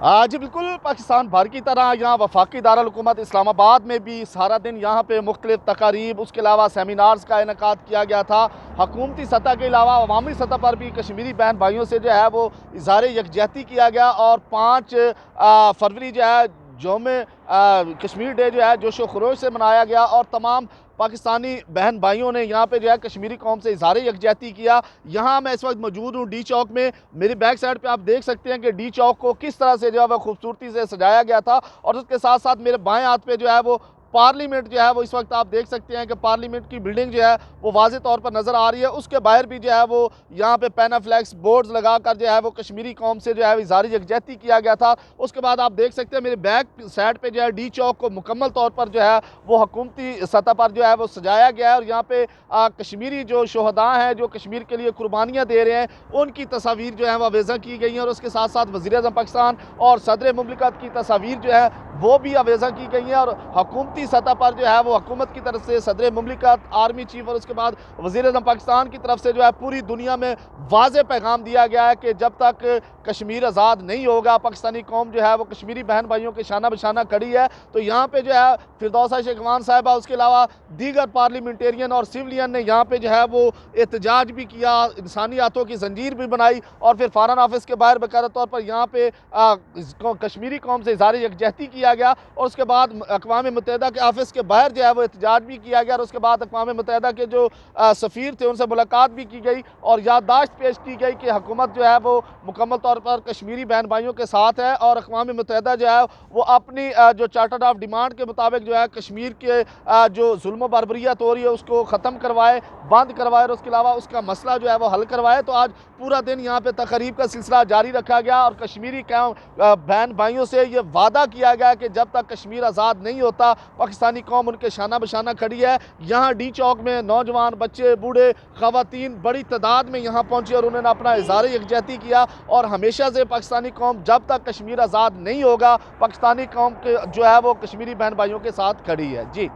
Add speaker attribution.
Speaker 1: جی بالکل، پاکستان بھر کی طرح یہاں وفاقی دارالحکومت اسلام آباد میں بھی سارا دن یہاں پہ مختلف تقاریب، اس کے علاوہ سیمینارز کا انعقاد کیا گیا تھا۔ حکومتی سطح کے علاوہ عوامی سطح پر بھی کشمیری بہن بھائیوں سے جو ہے وہ اظہار یکجہتی کیا گیا، اور 5 فروری جو ہے یوم کشمیر ڈے جو ہے جوش و خروش سے منایا گیا، اور تمام پاکستانی بہن بھائیوں نے یہاں پہ جو ہے کشمیری قوم سے اظہار یکجہتی کیا۔ یہاں میں اس وقت موجود ہوں ڈی چوک میں، میری بیک سائڈ پہ آپ دیکھ سکتے ہیں کہ ڈی چوک کو کس طرح سے جو ہے وہ خوبصورتی سے سجایا گیا تھا، اور اس کے ساتھ ساتھ میرے بائیں ہاتھ پہ جو ہے وہ پارلیمنٹ جو ہے وہ اس وقت آپ دیکھ سکتے ہیں کہ پارلیمنٹ کی بلڈنگ جو ہے وہ واضح طور پر نظر آ رہی ہے۔ اس کے باہر بھی جو ہے وہ یہاں پہ پینا فلیکس بورڈز لگا کر جو ہے وہ کشمیری قوم سے جو ہے اظہار یکجہتی کیا گیا تھا۔ اس کے بعد آپ دیکھ سکتے ہیں میرے بیک سائڈ پہ جو ہے ڈی چوک کو مکمل طور پر جو ہے وہ حکومتی سطح پر جو ہے وہ سجایا گیا ہے، اور یہاں پہ کشمیری جو شہداء ہیں جو کشمیر کے لیے قربانیاں دے رہے ہیں ان کی تصاویر جو ہیں وہ آویزاں کی گئی ہیں، اور اس کے ساتھ ساتھ وزیر اعظم پاکستان اور صدر مملکت کی تصاویر جو ہے وہ بھی آویزاں کی گئی ہیں، اور حکومتی سطح پر جو ہے وہ حکومت کی طرف سے صدر مملکت، آرمی چیف اور اس کے بعد وزیر اعظم پاکستان کی طرف سے جو ہے پوری دنیا میں واضح پیغام دیا گیا ہے کہ جب تک کشمیر آزاد نہیں ہوگا، پاکستانی قوم جو ہے وہ کشمیری بہن بھائیوں کے شانہ بشانہ کھڑی ہے۔ تو یہاں پہ جو ہے فردوسہ شیخوان صاحبہ، اس کے علاوہ دیگر پارلیمنٹیرین اور سیولین نے یہاں پہ جو ہے وہ احتجاج بھی کیا، انسانی ہاتھوں کی زنجیر بھی بنائی، اور پھر فارن آفس کے باہر باقاعدہ طور پر یہاں پہ کشمیری قوم سے اظہار یکجہتی کیا گیا، اور اس کے بعد اقوام متحدہ کے آفس کے باہر جو ہے وہ احتجاج بھی کیا گیا، اور اس کے بعد اقوام متحدہ کے جو سفیر تھے ان سے ملاقات بھی کی گئی، اور یادداشت پیش کی گئی کہ حکومت جو ہے وہ مکمل طور پر کشمیری بہن بھائیوں کے ساتھ ہے، اور اقوام متحدہ جو ہے وہ اپنی جو چارٹر آف ڈیمانڈ کے مطابق جو ہے کشمیر کے جو ظلم و بربریت ہو رہی ہے اس کو ختم کروائے، بند کروائے، اور اس کے علاوہ اس کا مسئلہ جو ہے وہ حل کروائے۔ تو آج پورا دن یہاں پہ تقریب کا سلسلہ جاری رکھا گیا، اور کشمیری بہن بھائیوں سے یہ وعدہ کیا گیا کہ جب تک کشمیر آزاد نہیں ہوتا پاکستانی قوم ان کے شانہ بشانہ کھڑی ہے۔ یہاں ڈی چوک میں نوجوان، بچے، بوڑھے، خواتین بڑی تعداد میں یہاں پہنچے، اور انہوں نے اپنا اظہار یکجہتی کیا، اور ہمیشہ سے پاکستانی قوم جب تک کشمیر آزاد نہیں ہوگا پاکستانی قوم کے جو ہے وہ کشمیری بہن بھائیوں کے ساتھ کھڑی ہے۔ جی